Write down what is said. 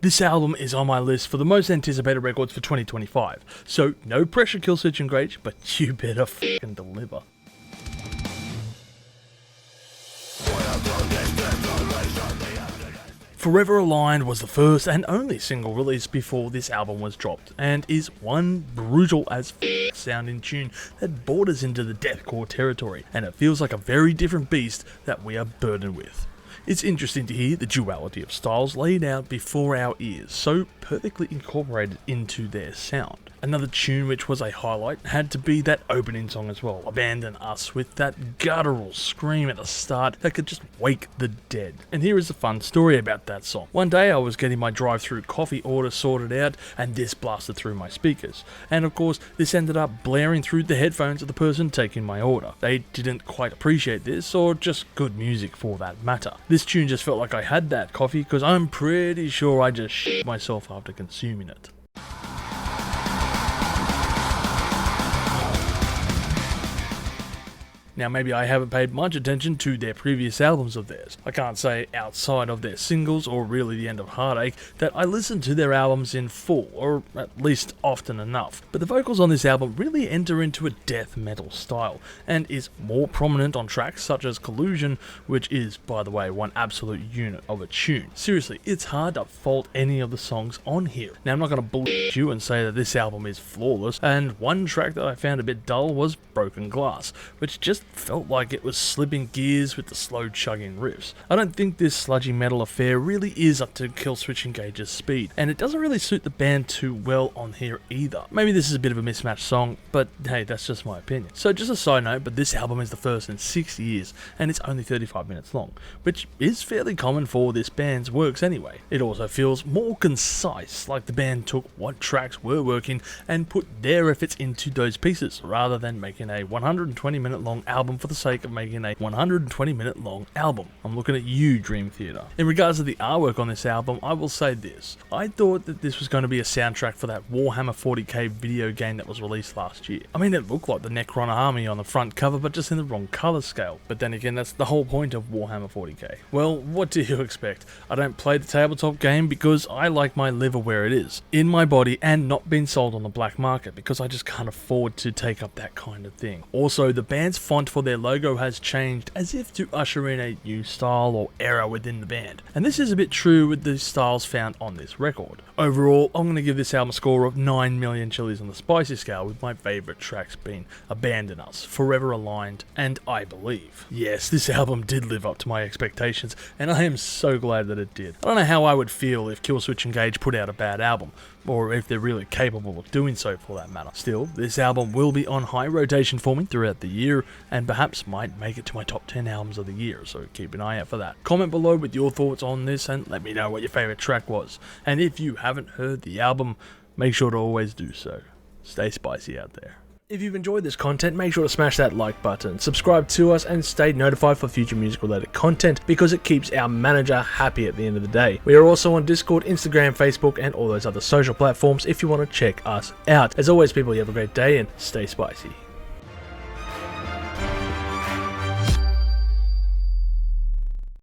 This album is on my list for the most anticipated records for 2025, so no pressure Killswitch Engage, but you better fucking deliver. Forever Aligned was the first and only single released before this album was dropped, and is one brutal as sounding tune that borders into the deathcore territory, and it feels like a very different beast that we are burdened with. It's interesting to hear the duality of styles laid out before our ears, so perfectly incorporated into their sound. Another tune which was a highlight had to be that opening song as well, Abandon Us, with that guttural scream at the start that could just wake the dead. And here is a fun story about that song. One day I was getting my drive-through coffee order sorted out, and this blasted through my speakers. And of course, this ended up blaring through the headphones of the person taking my order. They didn't quite appreciate this, or just good music for that matter. This tune just felt like I had that coffee, because I'm pretty sure I just shit myself after consuming it. Now maybe I haven't paid much attention to their previous albums of theirs. I can't say outside of their singles or really The End of Heartache that I listened to their albums in full, or at least often enough. But the vocals on this album really enter into a death metal style, and is more prominent on tracks such as Collusion, which is, by the way, one absolute unit of a tune. Seriously, it's hard to fault any of the songs on here. Now I'm not going to bullshit you and say that this album is flawless, and one track that I found a bit dull was Broken Glass, which just felt like it was slipping gears with the slow chugging riffs. I don't think this sludgy metal affair really is up to Killswitch Engage's speed, and it doesn't really suit the band too well on here either. Maybe this is a bit of a mismatched song, but hey, that's just my opinion. So just a side note, but this album is the first in 6 years, and it's only 35 minutes long, which is fairly common for this band's works anyway. It also feels more concise, like the band took what tracks were working and put their efforts into those pieces, rather than making a 120-minute long album for the sake of making a 120-minute long album. I'm looking at you, Dream Theater. In regards to the artwork on this album, I will say this. I thought that this was going to be a soundtrack for that Warhammer 40k video game that was released last year. I mean, it looked like the Necron army on the front cover, but just in the wrong colour scale. But then again, that's the whole point of Warhammer 40k. Well, what do you expect? I don't play the tabletop game because I like my liver where it is, in my body, and not being sold on the black market, because I just can't afford to take up that kind of thing. Also, the band's font for their logo has changed as if to usher in a new style or era within the band, and this is a bit true with the styles found on this record. Overall, I'm going to give this album a score of 9 million chilies on the spicy scale, with my favourite tracks being Abandon Us, Forever Aligned, and I Believe. Yes, this album did live up to my expectations, and I am so glad that it did. I don't know how I would feel if Killswitch Engage put out a bad album, or if they're really capable of doing so for that matter. Still, this album will be on high rotation for me throughout the year, and perhaps might make it to my top 10 albums of the year, so keep an eye out for that. Comment below with your thoughts on this, and let me know what your favourite track was. And if you haven't heard the album, make sure to always do so. Stay spicy out there. If you've enjoyed this content, make sure to smash that like button, subscribe to us, and stay notified for future music related content, because it keeps our manager happy at the end of the day. We are also on Discord, Instagram, Facebook, and all those other social platforms if you want to check us out. As always, people, you have a great day and stay spicy.